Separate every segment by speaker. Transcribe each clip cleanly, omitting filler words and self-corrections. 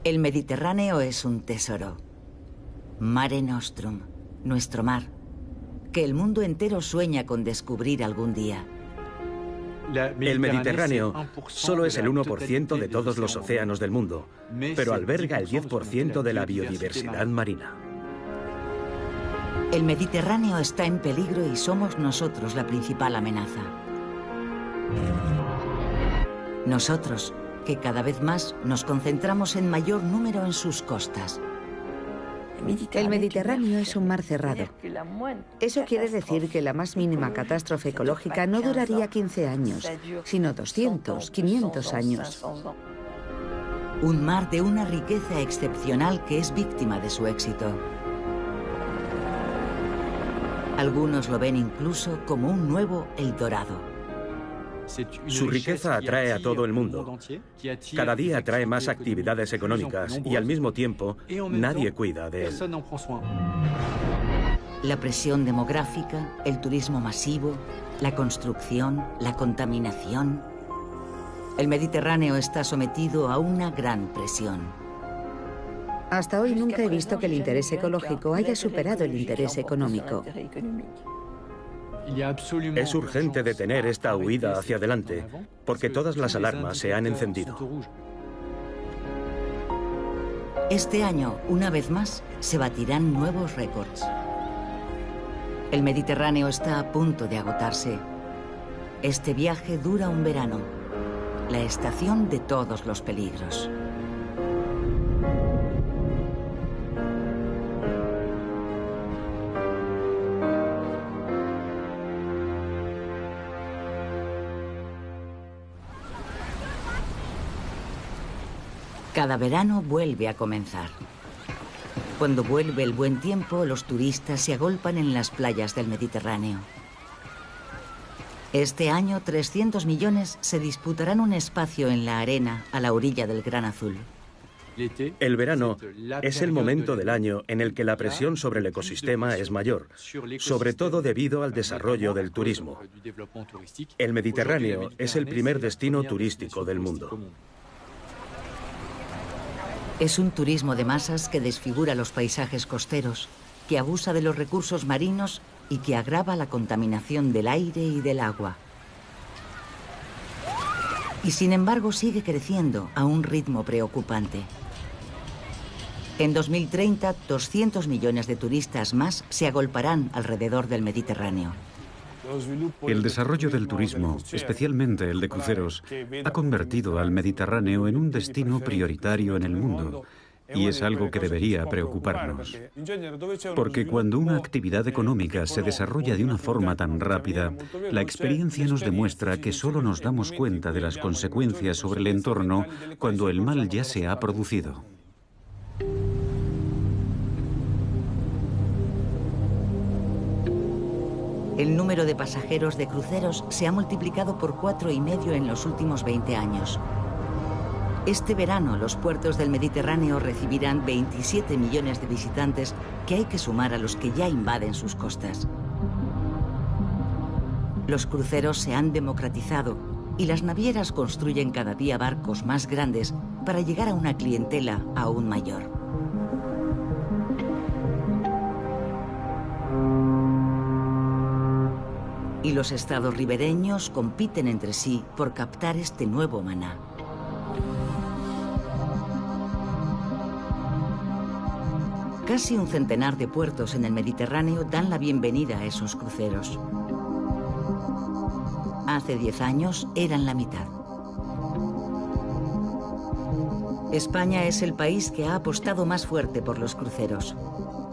Speaker 1: El Mediterráneo es un tesoro. Mare Nostrum, nuestro mar, que el mundo entero sueña con descubrir algún día.
Speaker 2: El Mediterráneo solo es el 1% de todos los océanos del mundo, pero alberga el 10% de la biodiversidad marina.
Speaker 1: El Mediterráneo está en peligro y somos nosotros la principal amenaza. Nosotros, que cada vez más nos concentramos en mayor número en sus costas.
Speaker 3: El Mediterráneo es un mar cerrado. Eso quiere decir que la más mínima catástrofe ecológica no duraría 15 años, sino 200, 500 años.
Speaker 1: Un mar de una riqueza excepcional que es víctima de su éxito. Algunos lo ven incluso como un nuevo El Dorado.
Speaker 2: Su riqueza atrae a todo el mundo. Cada día atrae más actividades económicas y al mismo tiempo nadie cuida de él.
Speaker 1: La presión demográfica, el turismo masivo, la construcción, la contaminación. El Mediterráneo está sometido a una gran presión.
Speaker 3: Hasta hoy nunca he visto que el interés ecológico haya superado el interés económico.
Speaker 2: Es urgente detener esta huida hacia adelante, porque todas las alarmas se han encendido.
Speaker 1: Este año, una vez más, se batirán nuevos récords. El Mediterráneo está a punto de agotarse. Este viaje dura un verano, la estación de todos los peligros. Cada verano vuelve a comenzar. Cuando vuelve el buen tiempo, los turistas se agolpan en las playas del Mediterráneo. Este año, 300 millones se disputarán un espacio en la arena a la orilla del Gran Azul.
Speaker 2: El verano es el momento del año en el que la presión sobre el ecosistema es mayor, sobre todo debido al desarrollo del turismo. El Mediterráneo es el primer destino turístico del mundo.
Speaker 1: Es un turismo de masas que desfigura los paisajes costeros, que abusa de los recursos marinos y que agrava la contaminación del aire y del agua. Y sin embargo sigue creciendo a un ritmo preocupante. En 2030, 200 millones de turistas más se agolparán alrededor del Mediterráneo.
Speaker 4: El desarrollo del turismo, especialmente el de cruceros, ha convertido al Mediterráneo en un destino prioritario en el mundo, y es algo que debería preocuparnos. Porque cuando una actividad económica se desarrolla de una forma tan rápida, la experiencia nos demuestra que solo nos damos cuenta de las consecuencias sobre el entorno cuando el mal ya se ha producido.
Speaker 1: El número de pasajeros de cruceros se ha multiplicado por 4,5 en los últimos 20 años. Este verano, los puertos del Mediterráneo recibirán 27 millones de visitantes que hay que sumar a los que ya invaden sus costas. Los cruceros se han democratizado y las navieras construyen cada día barcos más grandes para llegar a una clientela aún mayor. Y los estados ribereños compiten entre sí por captar este nuevo maná. Casi un centenar de puertos en el Mediterráneo dan la bienvenida a esos cruceros. Hace 10 años eran la mitad. España es el país que ha apostado más fuerte por los cruceros.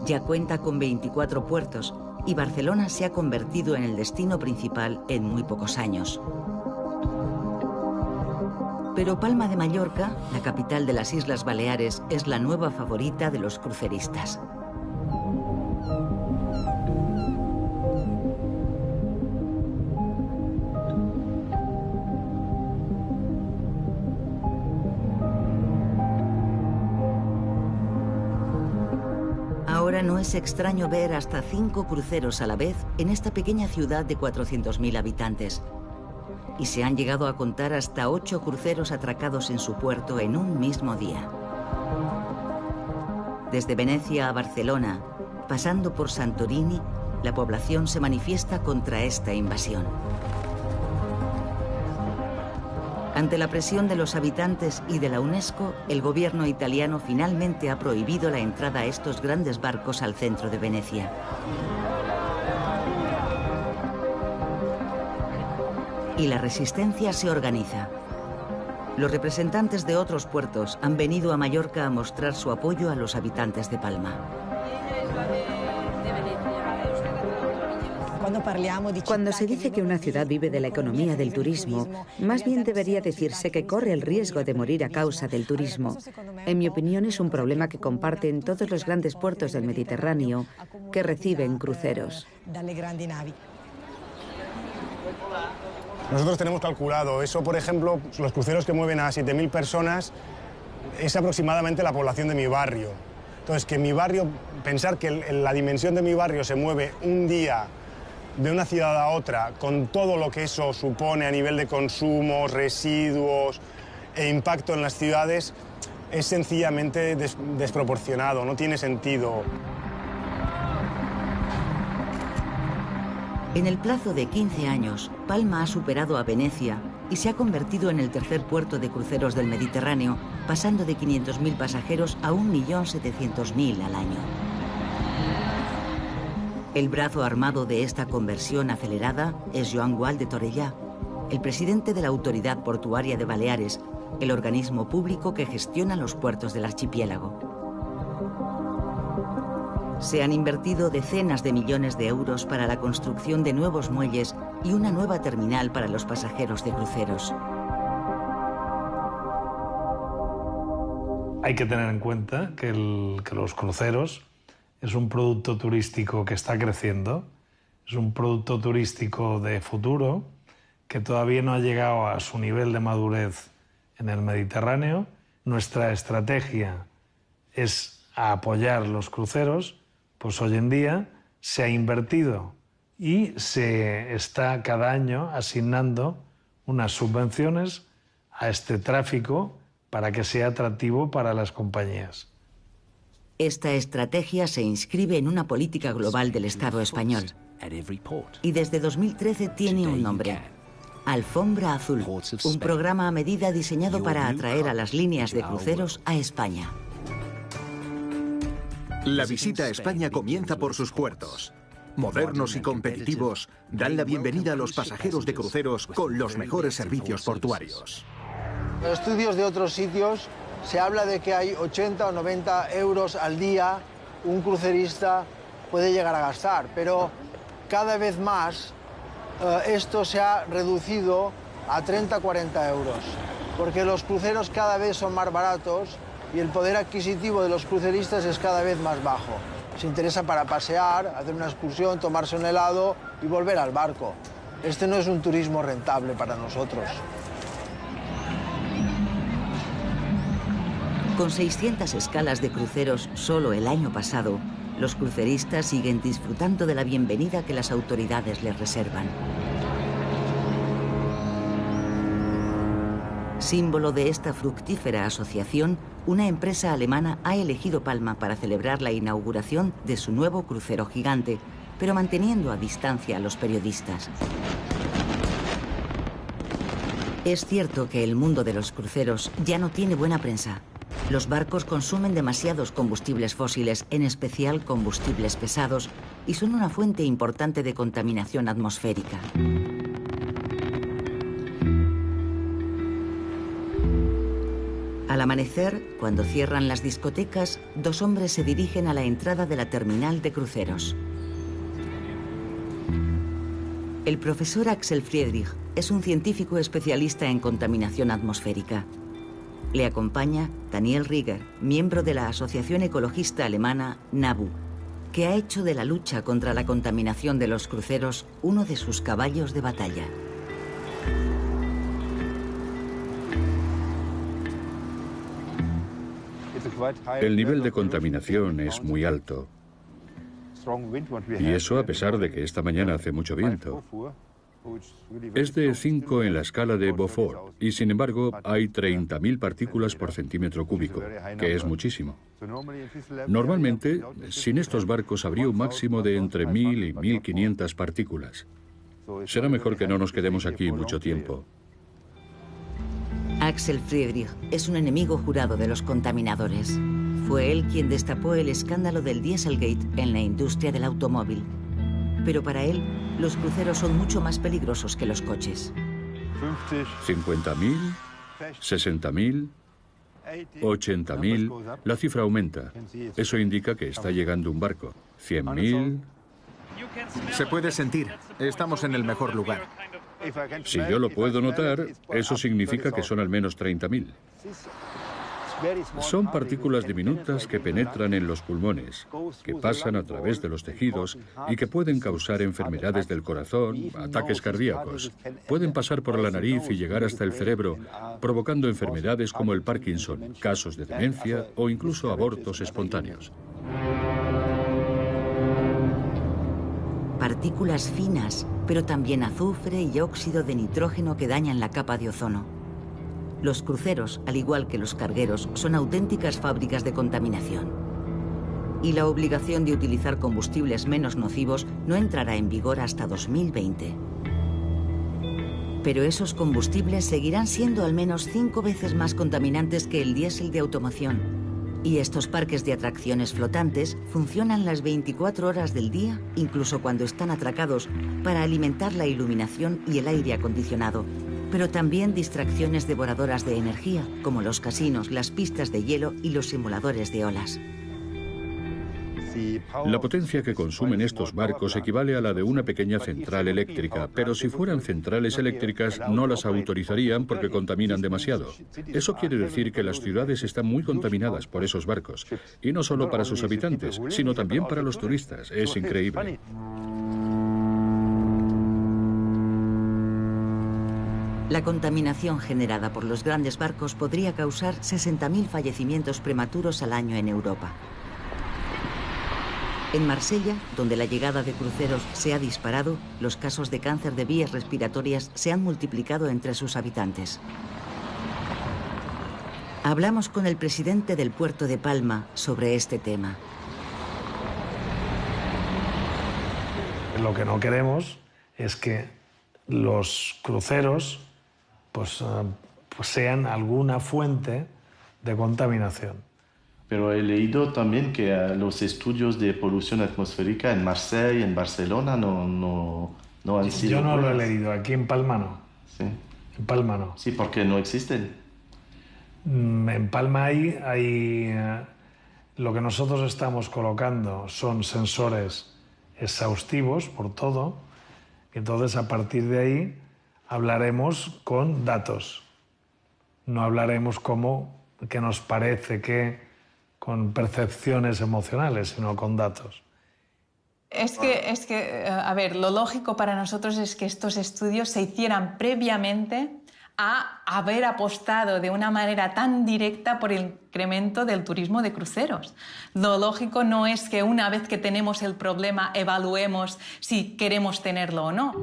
Speaker 1: Ya cuenta con 24 puertos y Barcelona se ha convertido en el destino principal en muy pocos años. Pero Palma de Mallorca, la capital de las Islas Baleares, es la nueva favorita de los cruceristas. Ahora no es extraño ver hasta 5 cruceros a la vez en esta pequeña ciudad de 400.000 habitantes. Y se han llegado a contar hasta 8 cruceros atracados en su puerto en un mismo día. Desde Venecia a Barcelona, pasando por Santorini, la población se manifiesta contra esta invasión. Ante la presión de los habitantes y de la UNESCO, el gobierno italiano finalmente ha prohibido la entrada a estos grandes barcos al centro de Venecia. Y la resistencia se organiza. Los representantes de otros puertos han venido a Mallorca a mostrar su apoyo a los habitantes de Palma.
Speaker 3: Cuando se dice que una ciudad vive de la economía del turismo, más bien debería decirse que corre el riesgo de morir a causa del turismo. En mi opinión, es un problema que comparten todos los grandes puertos del Mediterráneo que reciben cruceros.
Speaker 5: Nosotros tenemos calculado eso, por ejemplo, los cruceros que mueven a 7.000 personas es aproximadamente la población de mi barrio. Entonces, que mi barrio, pensar que la dimensión de mi barrio se mueve un día de una ciudad a otra, con todo lo que eso supone a nivel de consumos, residuos e impacto en las ciudades, es sencillamente desproporcionado, no tiene sentido.
Speaker 1: En el plazo de 15 años, Palma ha superado a Venecia y se ha convertido en el tercer puerto de cruceros del Mediterráneo, pasando de 500.000 pasajeros a 1.700.000 al año. El brazo armado de esta conversión acelerada es Joan Gual de Torellà, el presidente de la Autoridad Portuaria de Baleares, el organismo público que gestiona los puertos del archipiélago. Se han invertido decenas de millones de euros para la construcción de nuevos muelles y una nueva terminal para los pasajeros de cruceros.
Speaker 6: Hay que tener en cuenta que los cruceros es un producto turístico que está creciendo, es un producto turístico de futuro que todavía no ha llegado a su nivel de madurez en el Mediterráneo. Nuestra estrategia es apoyar los cruceros, pues hoy en día se ha invertido y se está cada año asignando unas subvenciones a este tráfico para que sea atractivo para las compañías.
Speaker 1: Esta estrategia se inscribe en una política global del Estado español y desde 2013 tiene un nombre: Alfombra Azul, un programa a medida diseñado para atraer a las líneas de cruceros a España.
Speaker 7: La visita a España comienza por sus puertos. Modernos y competitivos, dan la bienvenida a los pasajeros de cruceros con los mejores servicios portuarios.
Speaker 8: En estudios de otros sitios se habla de que hay 80 o 90 euros al día un crucerista puede llegar a gastar, pero cada vez más esto se ha reducido a 30 o 40 euros, porque los cruceros cada vez son más baratos y el poder adquisitivo de los cruceristas es cada vez más bajo. Se interesa para pasear, hacer una excursión, tomarse un helado y volver al barco. Este no es un turismo rentable para nosotros.
Speaker 1: Con 600 escalas de cruceros solo el año pasado, los cruceristas siguen disfrutando de la bienvenida que las autoridades les reservan. Símbolo de esta fructífera asociación, una empresa alemana ha elegido Palma para celebrar la inauguración de su nuevo crucero gigante, pero manteniendo a distancia a los periodistas. Es cierto que el mundo de los cruceros ya no tiene buena prensa. Los barcos consumen demasiados combustibles fósiles, en especial combustibles pesados, y son una fuente importante de contaminación atmosférica. Al amanecer, cuando cierran las discotecas, dos hombres se dirigen a la entrada de la terminal de cruceros. El profesor Axel Friedrich es un científico especialista en contaminación atmosférica. Le acompaña Daniel Rieger, miembro de la asociación ecologista alemana NABU, que ha hecho de la lucha contra la contaminación de los cruceros uno de sus caballos de batalla.
Speaker 9: El nivel de contaminación es muy alto. Y eso a pesar de que esta mañana hace mucho viento. Es de 5 en la escala de Beaufort y, sin embargo, hay 30.000 partículas por centímetro cúbico, que es muchísimo. Normalmente, sin estos barcos habría un máximo de entre 1.000 y 1.500 partículas. Será mejor que no nos quedemos aquí mucho tiempo.
Speaker 1: Axel Friedrich es un enemigo jurado de los contaminadores. Fue él quien destapó el escándalo del Dieselgate en la industria del automóvil. Pero para él, los cruceros son mucho más peligrosos que los coches.
Speaker 9: 50.000, 60.000, 80.000, la cifra aumenta. Eso indica que está llegando un barco. 100.000...
Speaker 7: Se puede sentir. Estamos en el mejor lugar.
Speaker 9: Si yo lo puedo notar, eso significa que son al menos 30.000. Son partículas diminutas que penetran en los pulmones, que pasan a través de los tejidos y que pueden causar enfermedades del corazón, ataques cardíacos. Pueden pasar por la nariz y llegar hasta el cerebro, provocando enfermedades como el Parkinson, casos de demencia o incluso abortos espontáneos.
Speaker 1: Partículas finas, pero también azufre y óxido de nitrógeno que dañan la capa de ozono. Los cruceros, al igual que los cargueros, son auténticas fábricas de contaminación. Y la obligación de utilizar combustibles menos nocivos no entrará en vigor hasta 2020. Pero esos combustibles seguirán siendo al menos 5 veces más contaminantes que el diésel de automoción. Y estos parques de atracciones flotantes funcionan las 24 horas del día, incluso cuando están atracados, para alimentar la iluminación y el aire acondicionado. Pero también distracciones devoradoras de energía, como los casinos, las pistas de hielo y los simuladores de olas.
Speaker 9: La potencia que consumen estos barcos equivale a la de una pequeña central eléctrica, pero si fueran centrales eléctricas no las autorizarían porque contaminan demasiado. Eso quiere decir que las ciudades están muy contaminadas por esos barcos, y no solo para sus habitantes, sino también para los turistas. Es increíble.
Speaker 1: La contaminación generada por los grandes barcos podría causar 60.000 fallecimientos prematuros al año en Europa. En Marsella, donde la llegada de cruceros se ha disparado, los casos de cáncer de vías respiratorias se han multiplicado entre sus habitantes. Hablamos con el presidente del puerto de Palma sobre este tema.
Speaker 6: Lo que no queremos es que los cruceros pues sean alguna fuente de contaminación.
Speaker 10: Pero he leído también que los estudios de polución atmosférica en Marsella, en Barcelona, no han sido...
Speaker 6: Yo no lo he leído, aquí en Palma no.
Speaker 10: Sí.
Speaker 6: En Palma no.
Speaker 10: Sí, porque no existen.
Speaker 6: En Palma lo que nosotros estamos colocando son sensores exhaustivos por todo. Entonces, a partir de ahí, hablaremos con datos. No hablaremos como que nos parece que con percepciones emocionales, sino con datos.
Speaker 11: Es que, a ver, lo lógico para nosotros es que estos estudios se hicieran previamente a haber apostado de una manera tan directa por el incremento del turismo de cruceros. Lo lógico no es que una vez que tenemos el problema evaluemos si queremos tenerlo o no.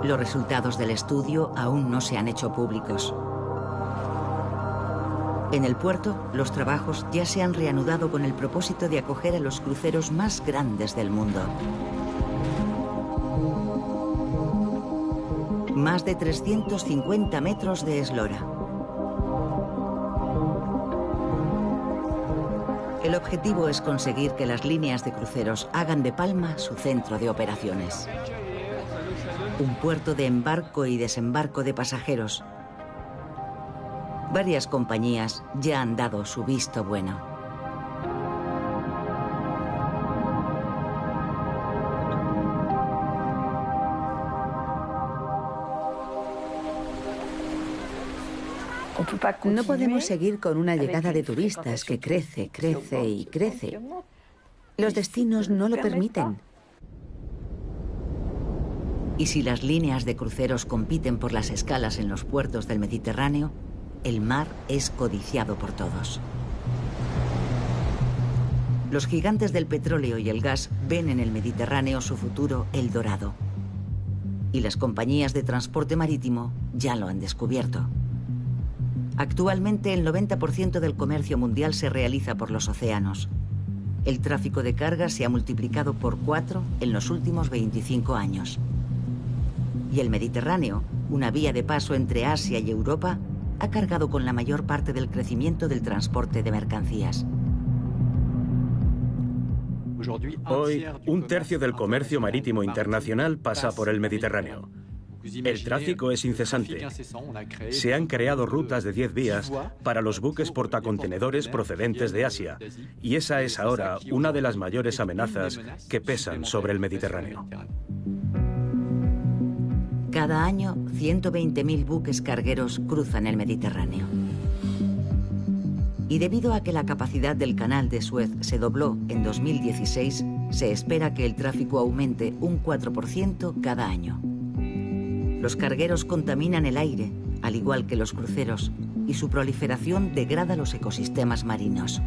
Speaker 1: Los resultados del estudio aún no se han hecho públicos. En el puerto, los trabajos ya se han reanudado con el propósito de acoger a los cruceros más grandes del mundo. Más de 350 metros de eslora. El objetivo es conseguir que las líneas de cruceros hagan de Palma su centro de operaciones. Un puerto de embarco y desembarco de pasajeros. Varias compañías ya han dado su visto bueno.
Speaker 3: No podemos seguir con una llegada de turistas que crece, crece y crece. Los destinos no lo permiten.
Speaker 1: Y si las líneas de cruceros compiten por las escalas en los puertos del Mediterráneo, el mar es codiciado por todos. Los gigantes del petróleo y el gas ven en el Mediterráneo su futuro El Dorado. y las compañías de transporte marítimo ya lo han descubierto. Actualmente el 90% del comercio mundial se realiza por los océanos. El tráfico de carga se ha multiplicado por 4 en los últimos 25 años. Y el Mediterráneo, una vía de paso entre Asia y Europa, ha cargado con la mayor parte del crecimiento del transporte de mercancías.
Speaker 2: Hoy, un tercio del comercio marítimo internacional pasa por el Mediterráneo. El tráfico es incesante. Se han creado rutas de 10 vías para los buques portacontenedores procedentes de Asia, y esa es ahora una de las mayores amenazas que pesan sobre el Mediterráneo.
Speaker 1: Cada año, 120.000 buques cargueros cruzan el Mediterráneo. Y debido a que la capacidad del canal de Suez se dobló en 2016, se espera que el tráfico aumente un 4% cada año. Los cargueros contaminan el aire, al igual que los cruceros, y su proliferación degrada los ecosistemas marinos.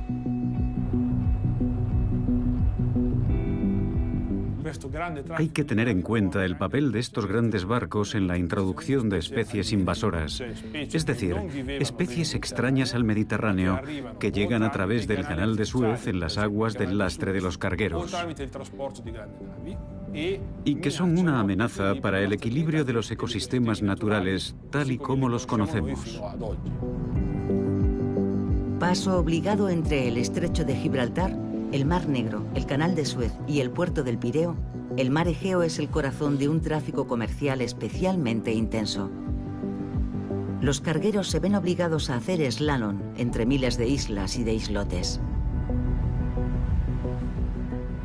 Speaker 4: Hay que tener en cuenta el papel de estos grandes barcos en la introducción de especies invasoras, es decir, especies extrañas al Mediterráneo que llegan a través del canal de Suez en las aguas del lastre de los cargueros y que son una amenaza para el equilibrio de los ecosistemas naturales tal y como los conocemos.
Speaker 1: Paso obligado entre el estrecho de Gibraltar, el Mar Negro, el Canal de Suez y el puerto del Pireo, el mar Egeo es el corazón de un tráfico comercial especialmente intenso. Los cargueros se ven obligados a hacer slalom entre miles de islas y de islotes.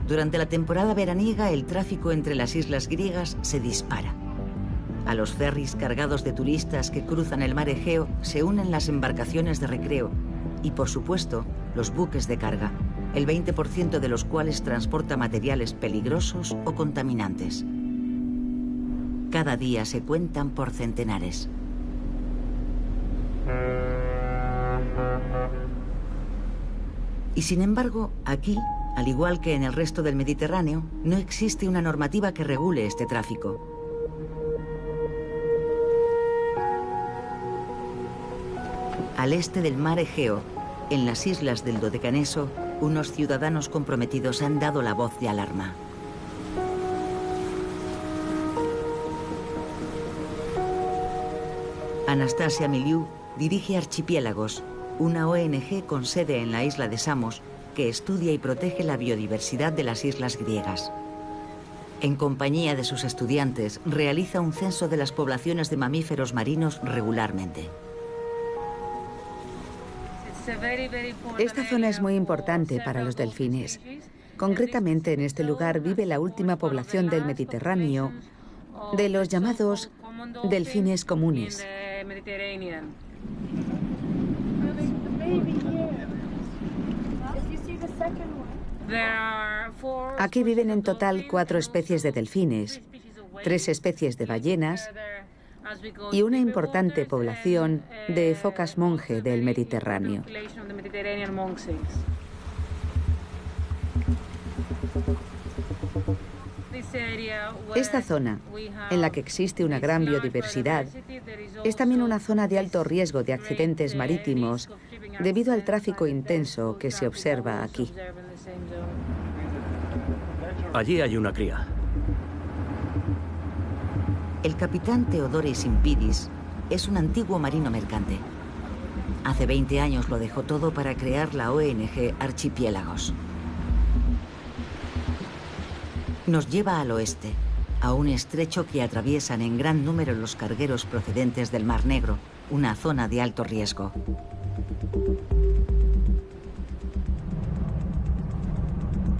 Speaker 1: Durante la temporada veraniega, el tráfico entre las islas griegas se dispara. A los ferries cargados de turistas que cruzan el mar Egeo se unen las embarcaciones de recreo y, por supuesto, los buques de carga, el 20% de los cuales transporta materiales peligrosos o contaminantes. Cada día se cuentan por centenares. Y sin embargo, aquí, al igual que en el resto del Mediterráneo, no existe una normativa que regule este tráfico. Al este del mar Egeo, en las islas del Dodecaneso, unos ciudadanos comprometidos han dado la voz de alarma. Anastasia Miliu dirige Archipiélagos, una ONG con sede en la isla de Samos que estudia y protege la biodiversidad de las islas griegas. En compañía de sus estudiantes, realiza un censo de las poblaciones de mamíferos marinos regularmente.
Speaker 3: Esta zona es muy importante para los delfines. Concretamente, en este lugar vive la última población del Mediterráneo de los llamados delfines comunes. Aquí viven en total 4 especies de delfines, 3 especies de ballenas y una importante población de focas monje del Mediterráneo. Esta zona, en la que existe una gran biodiversidad, es también una zona de alto riesgo de accidentes marítimos debido al tráfico intenso que se observa aquí.
Speaker 2: Allí hay una cría.
Speaker 1: El capitán Theodoris Simpidis es un antiguo marino mercante. Hace 20 años lo dejó todo para crear la ONG Archipiélagos. Nos lleva al oeste, a un estrecho que atraviesan en gran número los cargueros procedentes del Mar Negro, una zona de alto riesgo.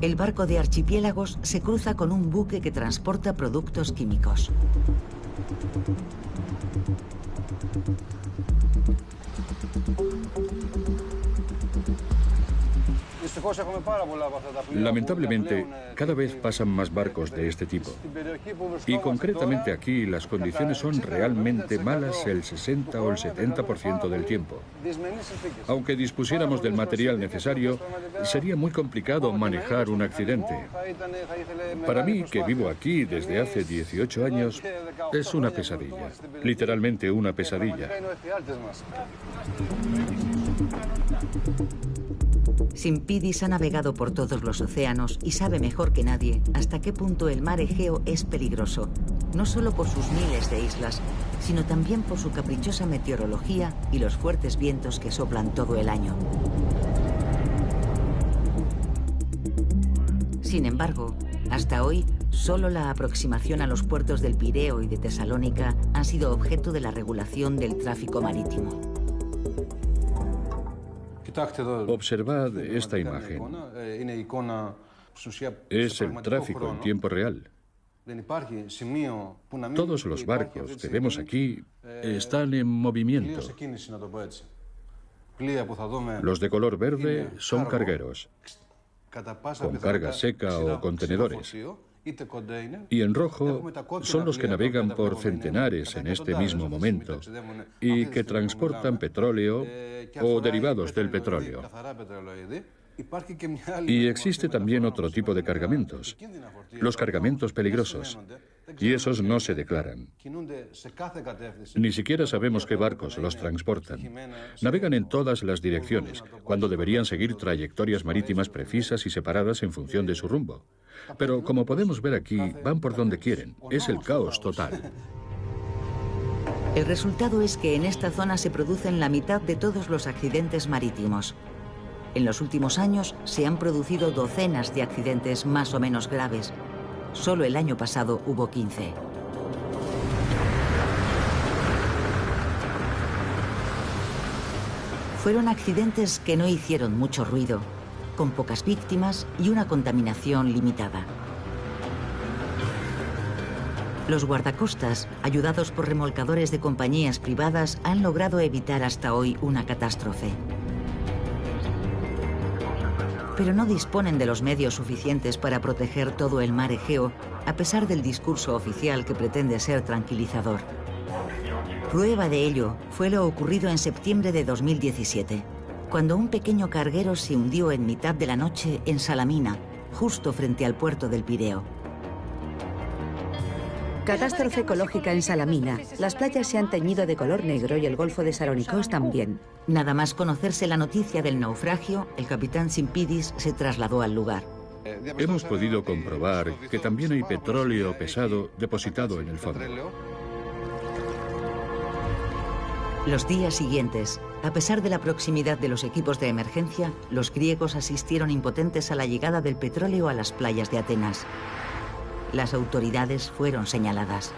Speaker 1: El barco de Archipiélagos se cruza con un buque que transporta productos químicos.
Speaker 9: Lamentablemente, cada vez pasan más barcos de este tipo. Y concretamente aquí las condiciones son realmente malas el 60 o el 70% del tiempo. Aunque dispusiéramos del material necesario, sería muy complicado manejar un accidente. Para mí, que vivo aquí desde hace 18 años, es una pesadilla. Literalmente una pesadilla.
Speaker 1: Simpidis ha navegado por todos los océanos y sabe mejor que nadie hasta qué punto el mar Egeo es peligroso, no solo por sus miles de islas, sino también por su caprichosa meteorología y los fuertes vientos que soplan todo el año. Sin embargo, hasta hoy, solo la aproximación a los puertos del Pireo y de Tesalónica han sido objeto de la regulación del tráfico marítimo.
Speaker 9: Observad esta imagen. Es el tráfico en tiempo real. Todos los barcos que vemos aquí están en movimiento. Los de color verde son cargueros, con carga seca o contenedores. Y en rojo son los que navegan por centenares en este mismo momento y que transportan petróleo o derivados del petróleo. Y existe también otro tipo de cargamentos, los cargamentos peligrosos, y esos no se declaran. Ni siquiera sabemos qué barcos los transportan. Navegan en todas las direcciones, cuando deberían seguir trayectorias marítimas precisas y separadas en función de su rumbo. Pero como podemos ver aquí, van por donde quieren. Es el caos total.
Speaker 1: El resultado es que en esta zona se producen la mitad de todos los accidentes marítimos. En los últimos años se han producido docenas de accidentes más o menos graves. Solo el año pasado hubo 15. Fueron accidentes que no hicieron mucho ruido, con pocas víctimas y una contaminación limitada. Los guardacostas, ayudados por remolcadores de compañías privadas, han logrado evitar hasta hoy una catástrofe. Pero no disponen de los medios suficientes para proteger todo el mar Egeo, a pesar del discurso oficial que pretende ser tranquilizador. Prueba de ello fue lo ocurrido en septiembre de 2017, cuando un pequeño carguero se hundió en mitad de la noche en Salamina, justo frente al puerto del Pireo.
Speaker 3: Catástrofe ecológica en Salamina. Las playas se han teñido de color negro y el Golfo de Salónicos también.
Speaker 1: Nada más conocerse la noticia del naufragio, el capitán Simpidis se trasladó al lugar.
Speaker 9: Hemos podido comprobar que también hay petróleo pesado depositado en el fondo.
Speaker 1: Los días siguientes, a pesar de la proximidad de los equipos de emergencia, los griegos asistieron impotentes a la llegada del petróleo a las playas de Atenas. Las autoridades fueron señaladas.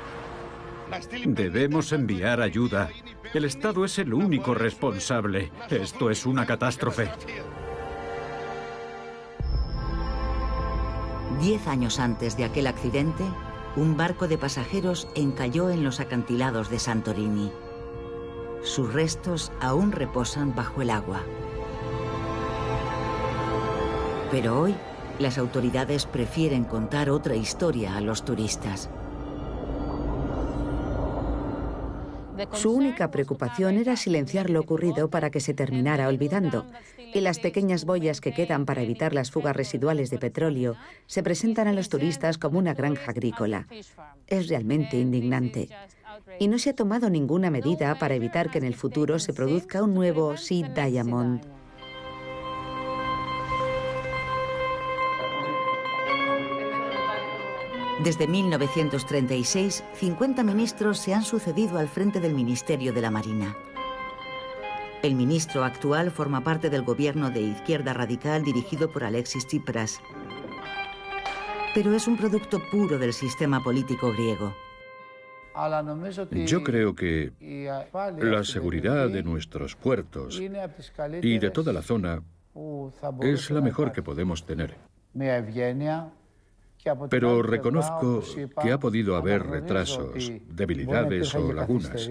Speaker 4: Debemos enviar ayuda. El Estado es el único responsable. Esto es una catástrofe.
Speaker 1: 10 años antes de aquel accidente, un barco de pasajeros encalló en los acantilados de Santorini. Sus restos aún reposan bajo el agua. Pero hoy, las autoridades prefieren contar otra historia a los turistas.
Speaker 3: Su única preocupación era silenciar lo ocurrido para que se terminara olvidando. Y las pequeñas boyas que quedan para evitar las fugas residuales de petróleo se presentan a los turistas como una granja agrícola. Es realmente indignante. Y no se ha tomado ninguna medida para evitar que en el futuro se produzca un nuevo Sea Diamond.
Speaker 1: Desde 1936, 50 ministros se han sucedido al frente del Ministerio de la Marina. El ministro actual forma parte del gobierno de izquierda radical dirigido por Alexis Tsipras. Pero es un producto puro del sistema político griego.
Speaker 9: Yo creo que la seguridad de nuestros puertos y de toda la zona es la mejor que podemos tener. Pero reconozco que ha podido haber retrasos, debilidades o lagunas.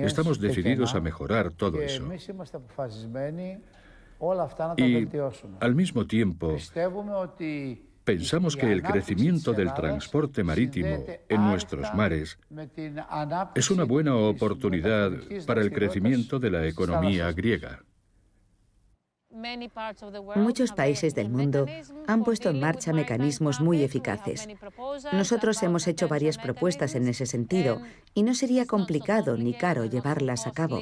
Speaker 9: Estamos decididos a mejorar todo eso. Y, al mismo tiempo, pensamos que el crecimiento del transporte marítimo en nuestros mares es una buena oportunidad para el crecimiento de la economía griega.
Speaker 3: Muchos países del mundo han puesto en marcha mecanismos muy eficaces. Nosotros hemos hecho varias propuestas en ese sentido y no sería complicado ni caro llevarlas a cabo.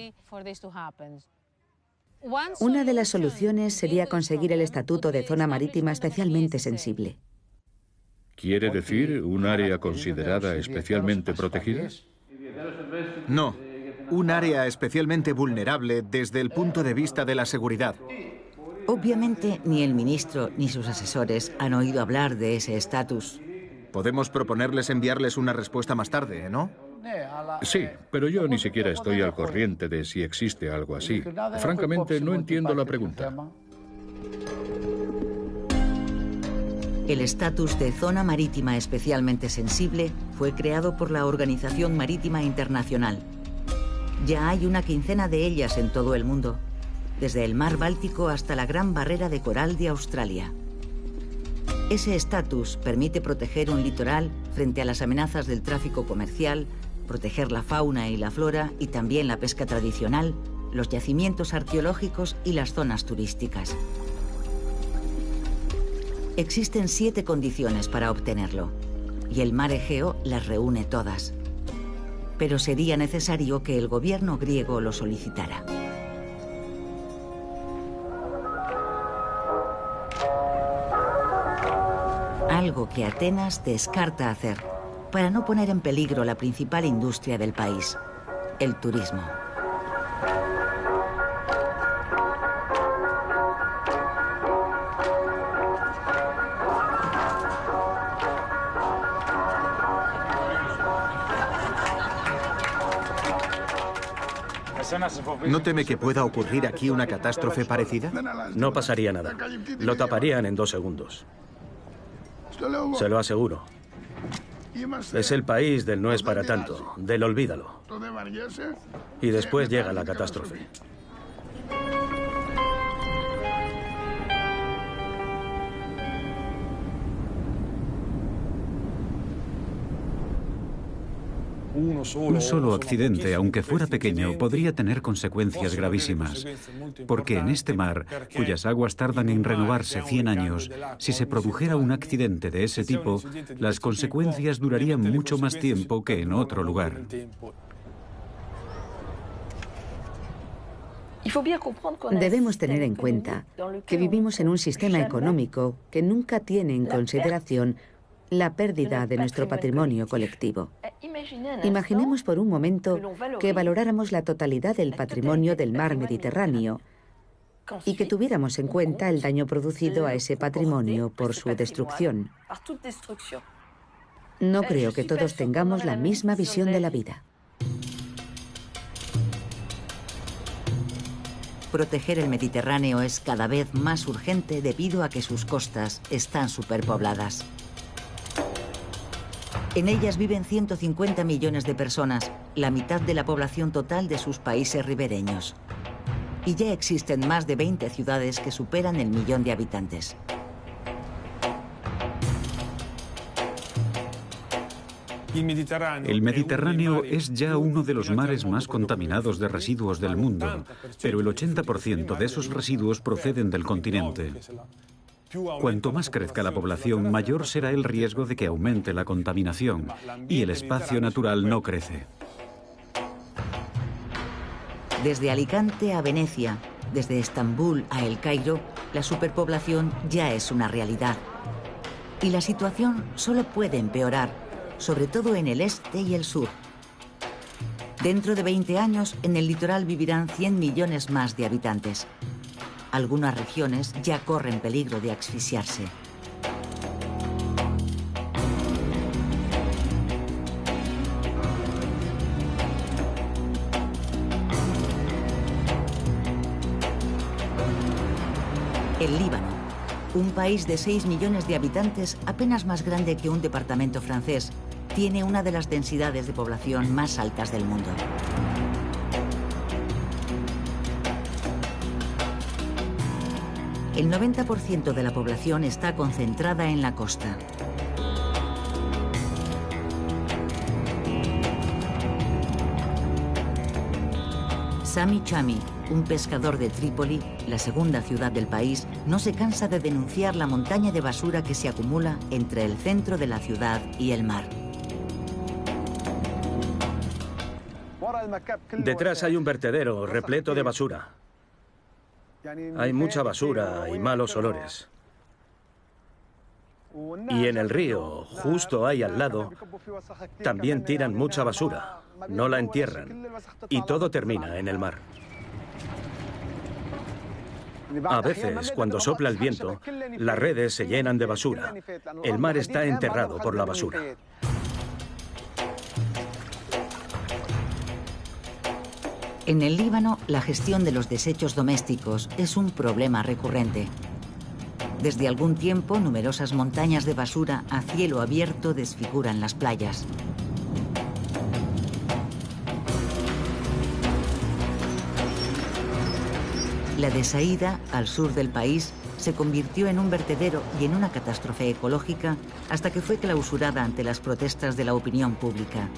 Speaker 3: Una de las soluciones sería conseguir el estatuto de zona marítima especialmente sensible.
Speaker 9: ¿Quiere decir un área considerada especialmente protegida?
Speaker 7: No, un área especialmente vulnerable desde el punto de vista de la seguridad.
Speaker 1: Obviamente, ni el ministro ni sus asesores han oído hablar de ese estatus.
Speaker 7: Podemos proponerles enviarles una respuesta más tarde, ¿no?
Speaker 9: Sí, pero yo ni siquiera estoy al corriente de si existe algo así. Francamente, no entiendo la pregunta.
Speaker 1: El estatus de zona marítima especialmente sensible fue creado por la Organización Marítima Internacional. Ya hay una quincena de ellas en todo el mundo, desde el mar Báltico hasta la Gran Barrera de Coral de Australia. Ese estatus permite proteger un litoral frente a las amenazas del tráfico comercial, proteger la fauna y la flora y también la pesca tradicional, los yacimientos arqueológicos y las zonas turísticas. Existen 7 condiciones para obtenerlo, y el mar Egeo las reúne todas. Pero sería necesario que el gobierno griego lo solicitara. Algo que Atenas descarta hacer, para no poner en peligro la principal industria del país, el turismo.
Speaker 7: ¿No teme que pueda ocurrir aquí una catástrofe parecida?
Speaker 2: No pasaría nada. Lo taparían en 2 segundos. Se lo aseguro. Es el país del no es para tanto, del olvídalo. Y después llega la catástrofe.
Speaker 4: Un solo accidente, aunque fuera pequeño, podría tener consecuencias gravísimas, porque en este mar, cuyas aguas tardan en renovarse 100 años, si se produjera un accidente de ese tipo, las consecuencias durarían mucho más tiempo que en otro lugar.
Speaker 3: Debemos tener en cuenta que vivimos en un sistema económico que nunca tiene en consideración la pérdida de nuestro patrimonio colectivo. Imaginemos por un momento que valoráramos la totalidad del patrimonio del mar Mediterráneo y que tuviéramos en cuenta el daño producido a ese patrimonio por su destrucción. No creo que todos tengamos la misma visión de la vida.
Speaker 1: Proteger el Mediterráneo es cada vez más urgente debido a que sus costas están superpobladas. En ellas viven 150 millones de personas, la mitad de la población total de sus países ribereños. Y ya existen más de 20 ciudades que superan el 1.000.000 de habitantes.
Speaker 4: El Mediterráneo es ya uno de los mares más contaminados de residuos del mundo, pero el 80% de esos residuos proceden del continente. Cuanto más crezca la población, mayor será el riesgo de que aumente la contaminación, y el espacio natural no crece.
Speaker 1: Desde Alicante a Venecia, desde Estambul a El Cairo, la superpoblación ya es una realidad. Y la situación solo puede empeorar, sobre todo en el este y el sur. Dentro de 20 años, en el litoral vivirán 100 millones más de habitantes. Algunas regiones ya corren peligro de asfixiarse. El Líbano, un país de 6 millones de habitantes, apenas más grande que un departamento francés, tiene una de las densidades de población más altas del mundo. El 90% de la población está concentrada en la costa. Sami Chami, un pescador de Trípoli, la segunda ciudad del país, no se cansa de denunciar la montaña de basura que se acumula entre el centro de la ciudad y el mar.
Speaker 2: Detrás hay un vertedero repleto de basura. Hay mucha basura y malos olores. Y en el río, justo ahí al lado, también tiran mucha basura. No la entierran. Y todo termina en el mar. A veces, cuando sopla el viento, las redes se llenan de basura. El mar está enterrado por la basura.
Speaker 1: En el Líbano, la gestión de los desechos domésticos es un problema recurrente. Desde algún tiempo, numerosas montañas de basura a cielo abierto desfiguran las playas. La de Saïda, al sur del país, se convirtió en un vertedero y en una catástrofe ecológica hasta que fue clausurada ante las protestas de la opinión pública.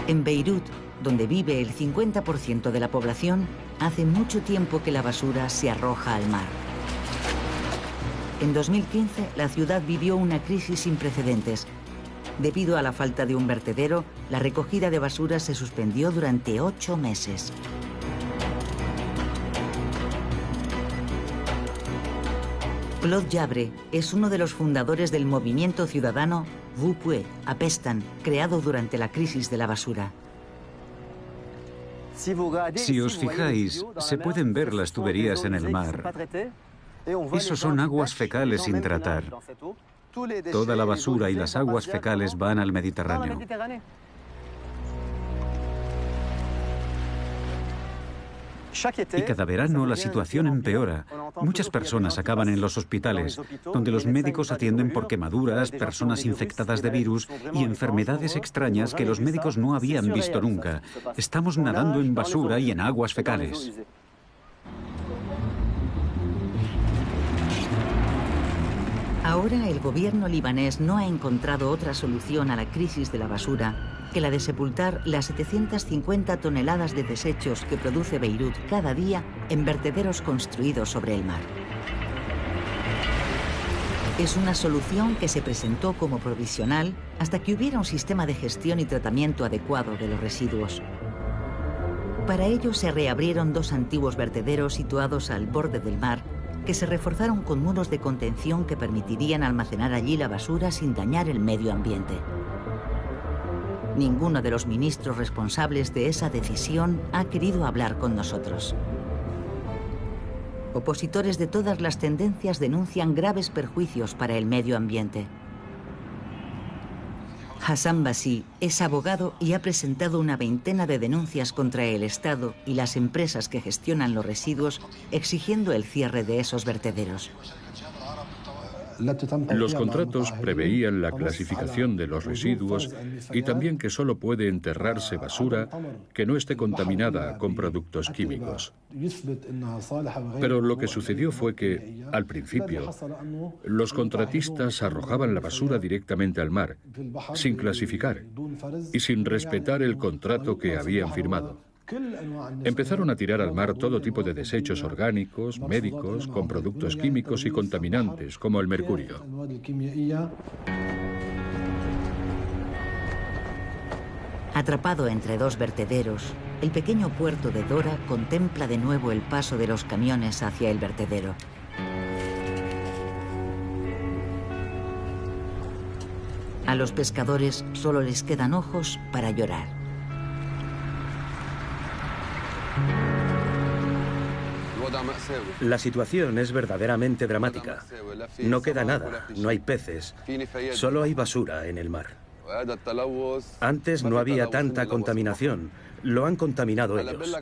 Speaker 1: En Beirut, donde vive el 50% de la población, hace mucho tiempo que la basura se arroja al mar. En 2015, la ciudad vivió una crisis sin precedentes. Debido a la falta de un vertedero, la recogida de basura se suspendió durante 8 meses. Claude Jabre es uno de los fundadores del movimiento ciudadano Vous Pouvez, Apestan, creado durante la crisis de la basura.
Speaker 4: Si os fijáis, se pueden ver las tuberías en el mar. Eso son aguas fecales sin tratar. Toda la basura y las aguas fecales van al Mediterráneo. Y cada verano la situación empeora. Muchas personas acaban en los hospitales, donde los médicos atienden por quemaduras, personas infectadas de virus y enfermedades extrañas que los médicos no habían visto nunca. Estamos nadando en basura y en aguas fecales.
Speaker 1: Ahora el gobierno libanés no ha encontrado otra solución a la crisis de la basura que la de sepultar las 750 toneladas de desechos que produce Beirut cada día en vertederos construidos sobre el mar. Es una solución que se presentó como provisional hasta que hubiera un sistema de gestión y tratamiento adecuado de los residuos. Para ello se reabrieron 2 antiguos vertederos situados al borde del mar que se reforzaron con muros de contención que permitirían almacenar allí la basura sin dañar el medio ambiente. Ninguno de los ministros responsables de esa decisión ha querido hablar con nosotros. Opositores de todas las tendencias denuncian graves perjuicios para el medio ambiente. Hassan Bassi es abogado y ha presentado una veintena de denuncias contra el Estado y las empresas que gestionan los residuos, exigiendo el cierre de esos vertederos.
Speaker 9: Los contratos preveían la clasificación de los residuos y también que solo puede enterrarse basura que no esté contaminada con productos químicos. Pero lo que sucedió fue que, al principio, los contratistas arrojaban la basura directamente al mar, sin clasificar y sin respetar el contrato que habían firmado. Empezaron a tirar al mar todo tipo de desechos orgánicos, médicos, con productos químicos y contaminantes, como el mercurio.
Speaker 1: Atrapado entre 2 vertederos, el pequeño puerto de Dora contempla de nuevo el paso de los camiones hacia el vertedero. A los pescadores solo les quedan ojos para llorar.
Speaker 2: La situación es verdaderamente dramática. No queda nada, no hay peces, solo hay basura en el mar. Antes no había tanta contaminación. Lo han contaminado ellos.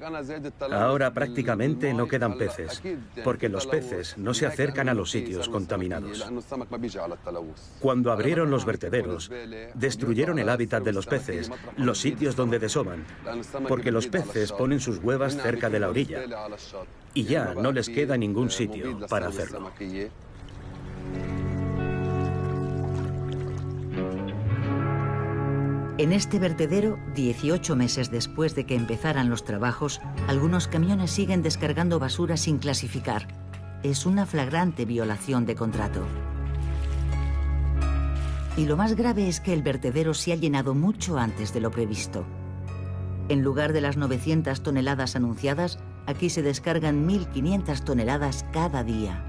Speaker 2: Ahora prácticamente no quedan peces, porque los peces no se acercan a los sitios contaminados. Cuando abrieron los vertederos, destruyeron el hábitat de los peces, los sitios donde desovan, porque los peces ponen sus huevas cerca de la orilla y ya no les queda ningún sitio para hacerlo.
Speaker 1: En este vertedero, 18 meses después de que empezaran los trabajos, algunos camiones siguen descargando basura sin clasificar. Es una flagrante violación de contrato. Y lo más grave es que el vertedero se ha llenado mucho antes de lo previsto. En lugar de las 900 toneladas anunciadas, aquí se descargan 1.500 toneladas cada día.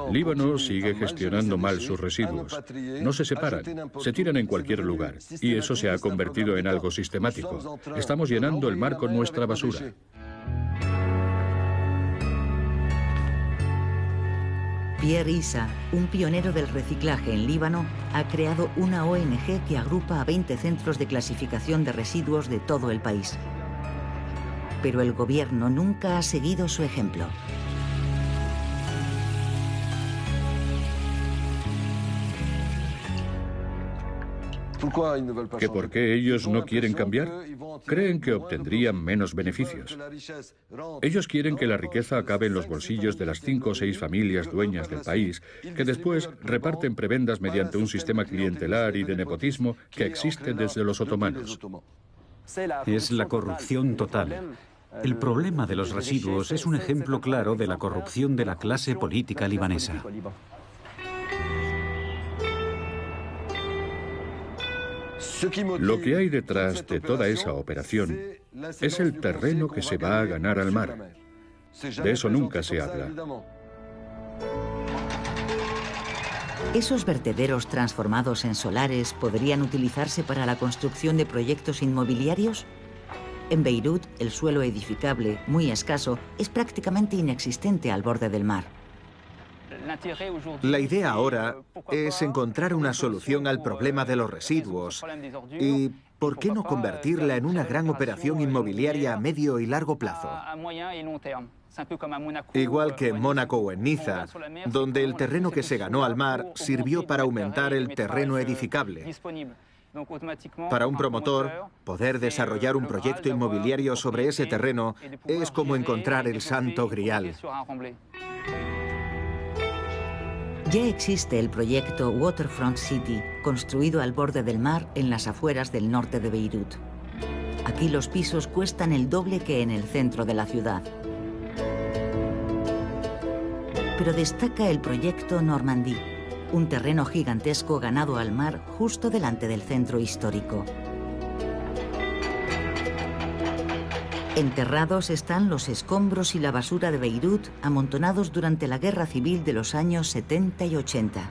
Speaker 9: Líbano sigue gestionando mal sus residuos. No se separan, se tiran en cualquier lugar. Y eso se ha convertido en algo sistemático. Estamos llenando el mar con nuestra basura.
Speaker 1: Pierre Issa, un pionero del reciclaje en Líbano, ha creado una ONG que agrupa a 20 centros de clasificación de residuos de todo el país. Pero el gobierno nunca ha seguido su ejemplo.
Speaker 9: ¿Que por qué ellos no quieren cambiar? Creen que obtendrían menos beneficios. Ellos quieren que la riqueza acabe en los bolsillos de las 5 o 6 familias dueñas del país, que después reparten prebendas mediante un sistema clientelar y de nepotismo que existe desde los otomanos.
Speaker 4: Es la corrupción total. El problema de los residuos es un ejemplo claro de la corrupción de la clase política libanesa.
Speaker 9: Lo que hay detrás de toda esa operación es el terreno que se va a ganar al mar. De eso nunca se habla.
Speaker 1: ¿Esos vertederos transformados en solares podrían utilizarse para la construcción de proyectos inmobiliarios? En Beirut, el suelo edificable, muy escaso, es prácticamente inexistente al borde del mar.
Speaker 7: La idea ahora es encontrar una solución al problema de los residuos y, ¿por qué no convertirla en una gran operación inmobiliaria a medio y largo plazo? Igual que en Mónaco o en Niza, donde el terreno que se ganó al mar sirvió para aumentar el terreno edificable. Para un promotor, poder desarrollar un proyecto inmobiliario sobre ese terreno es como encontrar el santo grial.
Speaker 1: Ya existe el proyecto Waterfront City, construido al borde del mar en las afueras del norte de Beirut. Aquí los pisos cuestan el doble que en el centro de la ciudad. Pero destaca el proyecto Normandie, un terreno gigantesco ganado al mar justo delante del centro histórico. Enterrados están los escombros y la basura de Beirut amontonados durante la guerra civil de los años 70 y 80.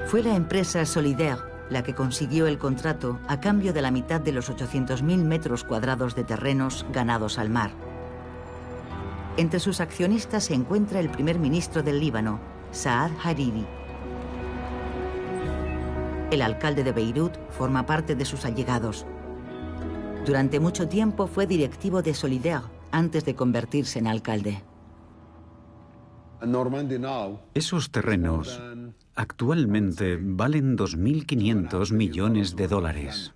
Speaker 1: Fue la empresa Solidaire la que consiguió el contrato a cambio de la mitad de los 800.000 metros cuadrados de terrenos ganados al mar. Entre sus accionistas se encuentra el primer ministro del Líbano, Saad Hariri. El alcalde de Beirut forma parte de sus allegados. Durante mucho tiempo fue directivo de Solidaire antes de convertirse en alcalde.
Speaker 4: Esos terrenos actualmente valen 2.500 millones de dólares.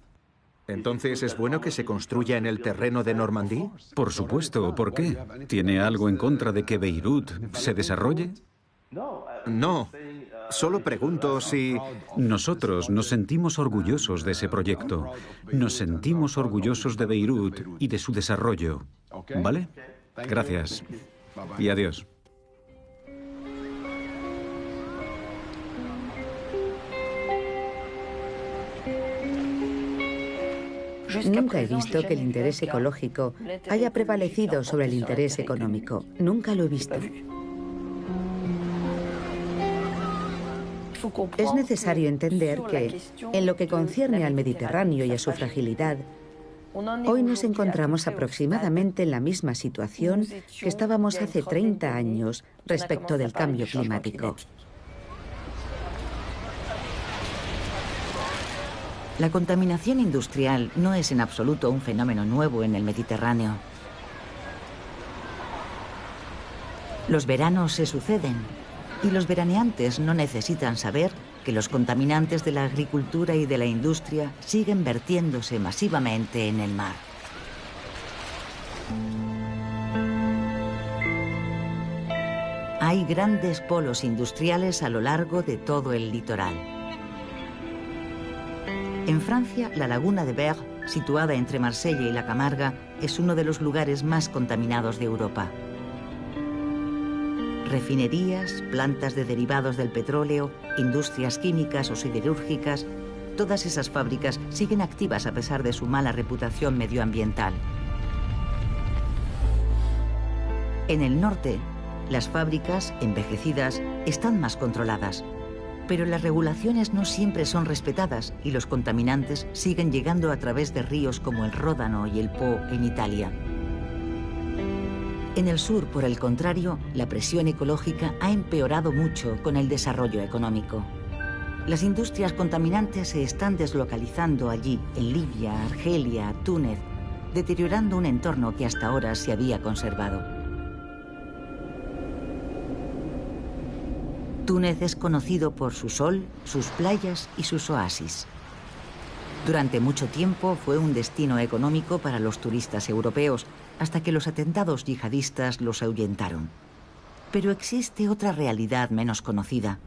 Speaker 7: ¿Entonces es bueno que se construya en el terreno de Normandie?
Speaker 4: Por supuesto, ¿por qué? ¿Tiene algo en contra de que Beirut se desarrolle?
Speaker 7: No, solo pregunto si...
Speaker 4: Nosotros nos sentimos orgullosos de ese proyecto. Nos sentimos orgullosos de Beirut y de su desarrollo. ¿Vale? Gracias. Y adiós.
Speaker 3: Nunca he visto que el interés ecológico haya prevalecido sobre el interés económico. Nunca lo he visto. Es necesario entender que, en lo que concierne al Mediterráneo y a su fragilidad, hoy nos encontramos aproximadamente en la misma situación que estábamos hace 30 años respecto del cambio climático.
Speaker 1: La contaminación industrial no es en absoluto un fenómeno nuevo en el Mediterráneo. Los veranos se suceden y los veraneantes no necesitan saber que los contaminantes de la agricultura y de la industria siguen vertiéndose masivamente en el mar. Hay grandes polos industriales a lo largo de todo el litoral. En Francia, la laguna de Berre, situada entre Marsella y la Camarga, es uno de los lugares más contaminados de Europa. Refinerías, plantas de derivados del petróleo, industrias químicas o siderúrgicas, todas esas fábricas siguen activas a pesar de su mala reputación medioambiental. En el norte, las fábricas, envejecidas, están más controladas. Pero las regulaciones no siempre son respetadas y los contaminantes siguen llegando a través de ríos como el Ródano y el Po en Italia. En el sur, por el contrario, la presión ecológica ha empeorado mucho con el desarrollo económico. Las industrias contaminantes se están deslocalizando allí, en Libia, Argelia, Túnez, deteriorando un entorno que hasta ahora se había conservado. Túnez es conocido por su sol, sus playas y sus oasis. Durante mucho tiempo fue un destino económico para los turistas europeos, hasta que los atentados yihadistas los ahuyentaron. Pero existe otra realidad menos conocida.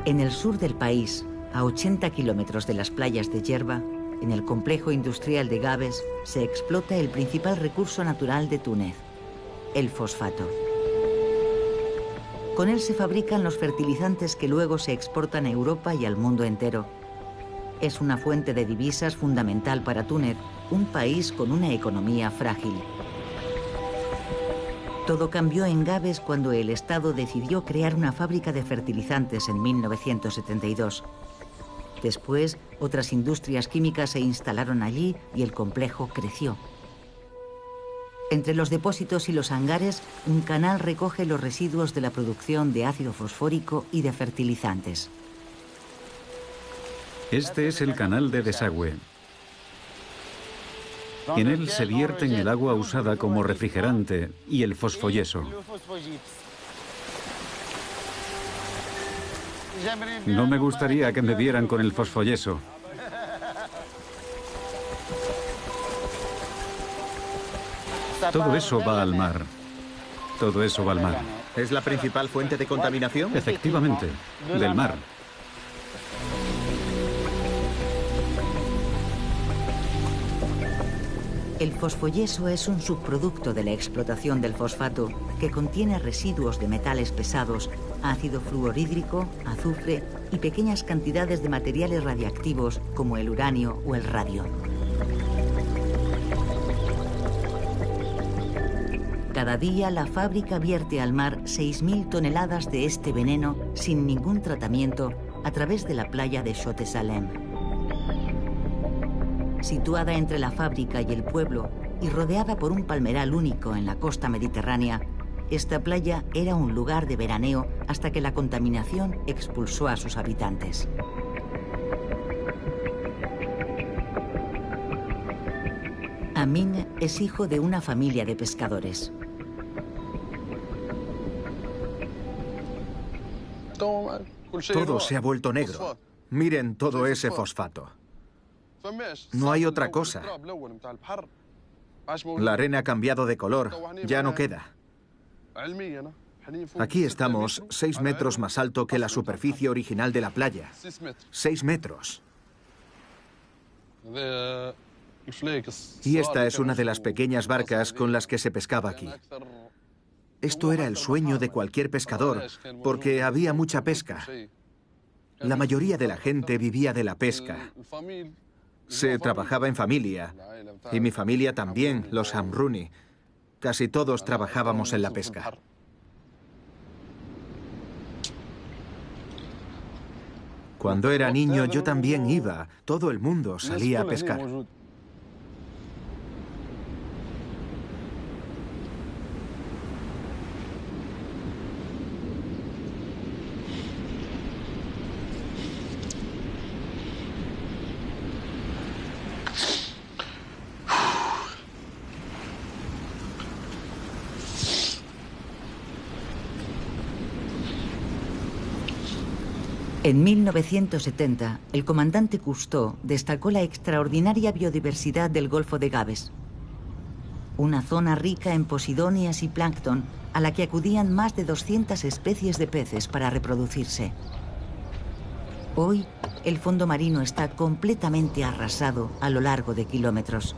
Speaker 1: En el sur del país, a 80 kilómetros de las playas de Yerba, en el complejo industrial de Gabes, se explota el principal recurso natural de Túnez: el fosfato. Con él se fabrican los fertilizantes que luego se exportan a Europa y al mundo entero. Es una fuente de divisas fundamental para Túnez, un país con una economía frágil. Todo cambió en Gabes cuando el Estado decidió crear una fábrica de fertilizantes en 1972. Después, otras industrias químicas se instalaron allí y el complejo creció. Entre los depósitos y los hangares, un canal recoge los residuos de la producción de ácido fosfórico y de fertilizantes.
Speaker 4: Este es el canal de desagüe. En él se vierten el agua usada como refrigerante y el fosfoyeso. No me gustaría que me vieran con el fosfoyeso. Todo eso va al mar. Todo eso va al mar.
Speaker 7: ¿Es la principal fuente de contaminación?
Speaker 4: Efectivamente, del mar.
Speaker 1: El fosfoyeso es un subproducto de la explotación del fosfato que contiene residuos de metales pesados, ácido fluorhídrico, azufre y pequeñas cantidades de materiales radiactivos como el uranio o el radio. Cada día la fábrica vierte al mar 6.000 toneladas de este veneno sin ningún tratamiento a través de la playa de Chott Salem. Situada entre la fábrica y el pueblo y rodeada por un palmeral único en la costa mediterránea, esta playa era un lugar de veraneo hasta que la contaminación expulsó a sus habitantes. Amin es hijo de una familia de pescadores.
Speaker 7: Todo se ha vuelto negro. Miren todo ese fosfato. No hay otra cosa. La arena ha cambiado de color. Ya no queda. Aquí estamos 6 metros más alto que la superficie original de la playa. 6 metros. Y esta es una de las pequeñas barcas con las que se pescaba aquí. Esto era el sueño de cualquier pescador, porque había mucha pesca. La mayoría de la gente vivía de la pesca. Se trabajaba en familia, y mi familia también, los Amruni. Casi todos trabajábamos en la pesca. Cuando era niño yo también iba, todo el mundo salía a pescar.
Speaker 1: En 1970, el comandante Cousteau destacó la extraordinaria biodiversidad del Golfo de Gabes, una zona rica en posidonias y plancton a la que acudían más de 200 especies de peces para reproducirse. Hoy, el fondo marino está completamente arrasado a lo largo de kilómetros.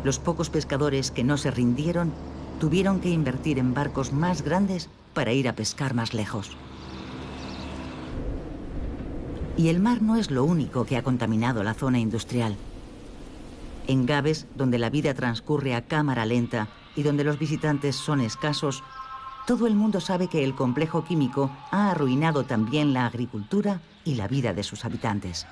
Speaker 1: Los pocos pescadores que no se rindieron tuvieron que invertir en barcos más grandes para ir a pescar más lejos. Y el mar no es lo único que ha contaminado la zona industrial. En Gabes, donde la vida transcurre a cámara lenta y donde los visitantes son escasos, todo el mundo sabe que el complejo químico ha arruinado también la agricultura y la vida de sus habitantes.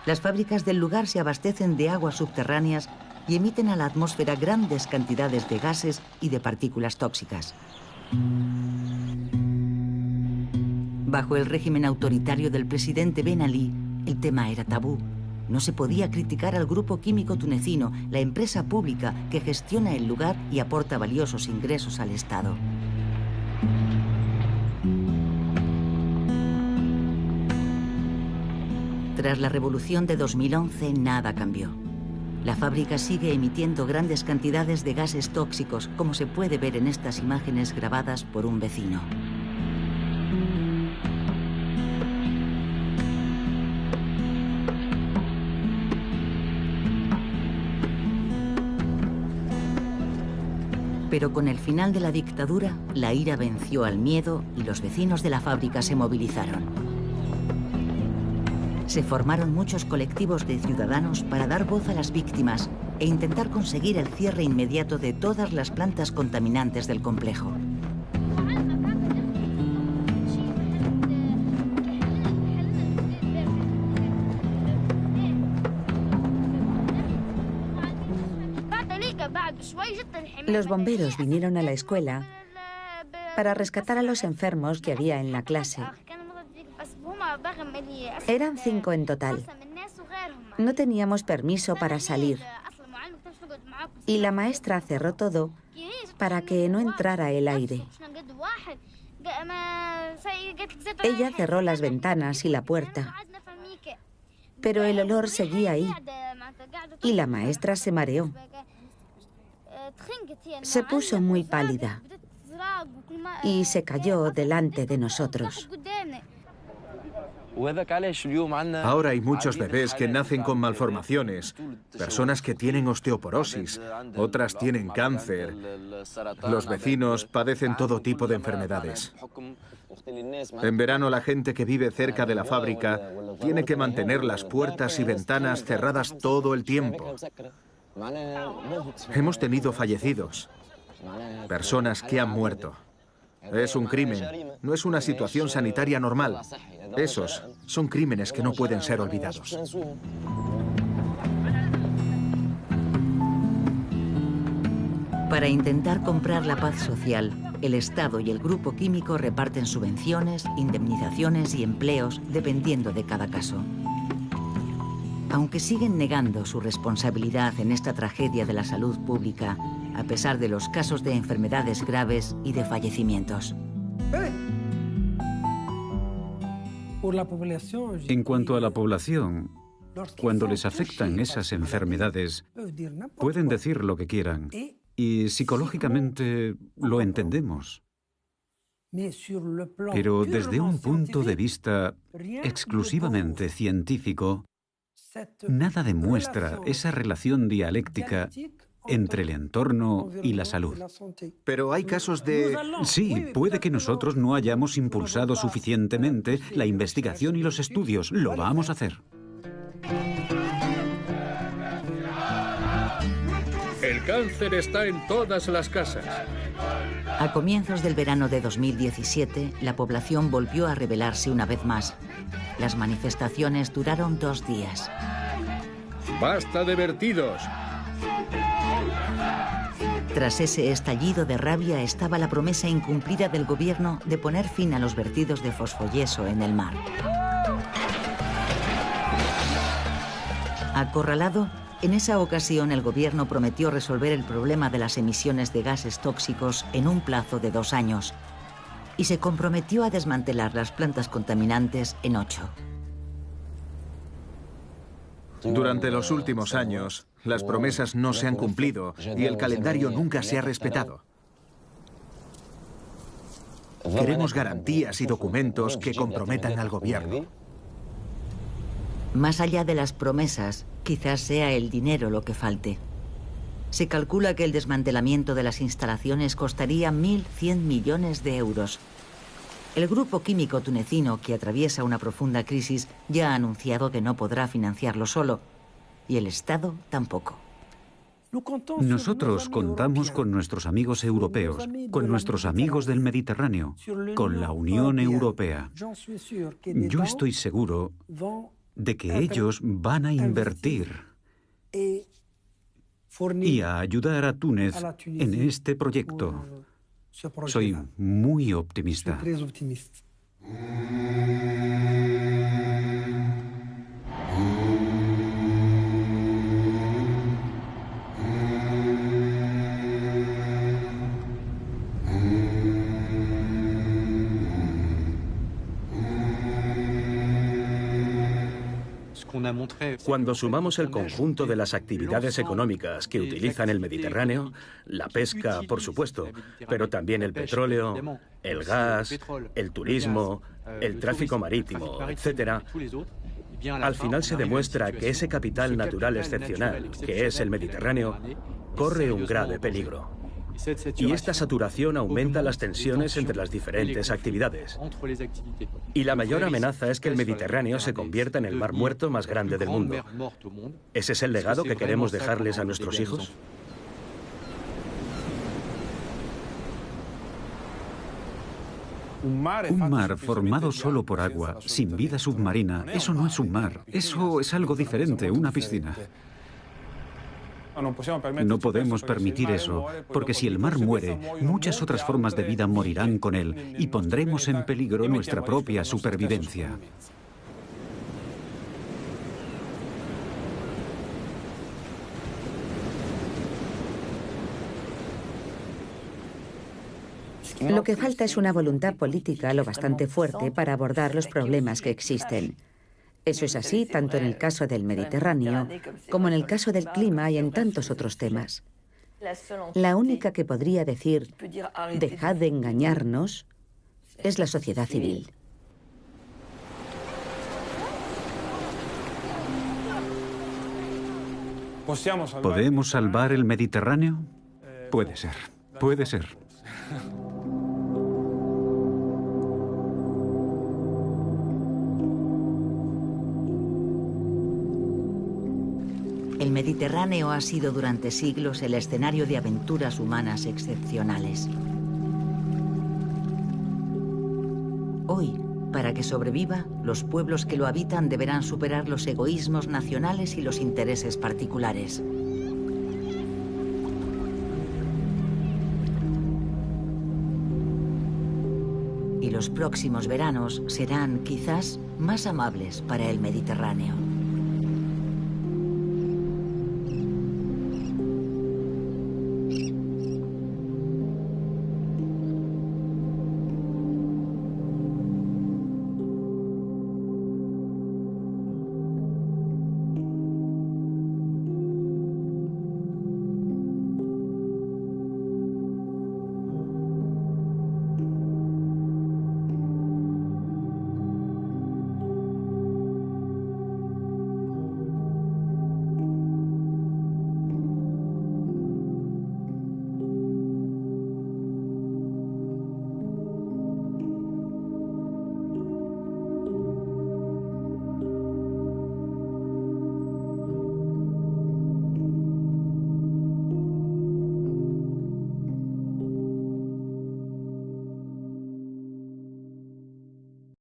Speaker 1: Las fábricas del lugar se abastecen de aguas subterráneas y emiten a la atmósfera grandes cantidades de gases y de partículas tóxicas. Bajo el régimen autoritario del presidente Ben Ali, el tema era tabú. No se podía criticar al grupo químico tunecino, la empresa pública que gestiona el lugar y aporta valiosos ingresos al Estado. Tras la revolución de 2011, nada cambió. La fábrica sigue emitiendo grandes cantidades de gases tóxicos, como se puede ver en estas imágenes grabadas por un vecino. Pero con el final de la dictadura, la ira venció al miedo y los vecinos de la fábrica se movilizaron. Se formaron muchos colectivos de ciudadanos para dar voz a las víctimas e intentar conseguir el cierre inmediato de todas las plantas contaminantes del complejo.
Speaker 3: Los bomberos vinieron a la escuela para rescatar a los enfermos que había en la clase. Eran 5 en total. No teníamos permiso para salir. Y la maestra cerró todo para que no entrara el aire. Ella cerró las ventanas y la puerta. Pero el olor seguía ahí. Y la maestra se mareó. Se puso muy pálida y se cayó delante de nosotros.
Speaker 7: Ahora hay muchos bebés que nacen con malformaciones, personas que tienen osteoporosis, otras tienen cáncer. Los vecinos padecen todo tipo de enfermedades. En verano la gente que vive cerca de la fábrica tiene que mantener las puertas y ventanas cerradas todo el tiempo. Hemos tenido fallecidos, personas que han muerto. Es un crimen, no es una situación sanitaria normal. Esos son crímenes que no pueden ser olvidados.
Speaker 1: Para intentar comprar la paz social, el Estado y el grupo químico reparten subvenciones, indemnizaciones y empleos dependiendo de cada caso. Aunque siguen negando su responsabilidad en esta tragedia de la salud pública, a pesar de los casos de enfermedades graves y de fallecimientos.
Speaker 4: En cuanto a la población, cuando les afectan esas enfermedades, pueden decir lo que quieran y psicológicamente lo entendemos. Pero desde un punto de vista exclusivamente científico, nada demuestra esa relación dialéctica entre el entorno y la salud.
Speaker 7: Pero hay casos de...
Speaker 4: Sí, puede que nosotros no hayamos impulsado suficientemente la investigación y los estudios. Lo vamos a hacer.
Speaker 9: El cáncer está en todas las casas.
Speaker 1: A comienzos del verano de 2017, la población volvió a rebelarse una vez más. Las manifestaciones duraron 2 días.
Speaker 9: ¡Basta de vertidos!
Speaker 1: Tras ese estallido de rabia estaba la promesa incumplida del gobierno de poner fin a los vertidos de fosfoyeso en el mar. Acorralado, en esa ocasión el gobierno prometió resolver el problema de las emisiones de gases tóxicos en un plazo de 2 años. y se comprometió a desmantelar las plantas contaminantes en 8.
Speaker 7: Durante los últimos años, las promesas no se han cumplido y el calendario nunca se ha respetado. Queremos garantías y documentos que comprometan al gobierno.
Speaker 1: Más allá de las promesas, quizás sea el dinero lo que falte. Se calcula que el desmantelamiento de las instalaciones costaría 1.100 millones de euros. El grupo químico tunecino, que atraviesa una profunda crisis, ya ha anunciado que no podrá financiarlo solo. Y el Estado tampoco.
Speaker 4: Nosotros contamos con nuestros amigos europeos, con nuestros amigos del Mediterráneo, con la Unión Europea. Yo estoy seguro de que ellos van a invertir y a ayudar a Túnez en este proyecto. Soy muy optimista.
Speaker 2: Cuando sumamos el conjunto de las actividades económicas que utilizan el Mediterráneo, la pesca, por supuesto, pero también el petróleo, el gas, el turismo, el tráfico marítimo, etc., al final se demuestra que ese capital natural excepcional, que es el Mediterráneo, corre un grave peligro. Y esta saturación aumenta las tensiones entre las diferentes actividades. Y la mayor amenaza es que el Mediterráneo se convierta en el mar muerto más grande del mundo. ¿Ese es el legado que queremos dejarles a nuestros hijos?
Speaker 4: Un mar formado solo por agua, sin vida submarina, eso no es un mar, eso es algo diferente, una piscina. No podemos permitir eso, porque si el mar muere, muchas otras formas de vida morirán con él y pondremos en peligro nuestra propia supervivencia.
Speaker 3: Lo que falta es una voluntad política lo bastante fuerte para abordar los problemas que existen. Eso es así tanto en el caso del Mediterráneo como en el caso del clima y en tantos otros temas. La única que podría decir, dejad de engañarnos, es la sociedad civil.
Speaker 4: ¿Podemos salvar el Mediterráneo? Puede ser, puede ser.
Speaker 1: El Mediterráneo ha sido durante siglos el escenario de aventuras humanas excepcionales. Hoy, para que sobreviva, los pueblos que lo habitan deberán superar los egoísmos nacionales y los intereses particulares. Y los próximos veranos serán, quizás, más amables para el Mediterráneo.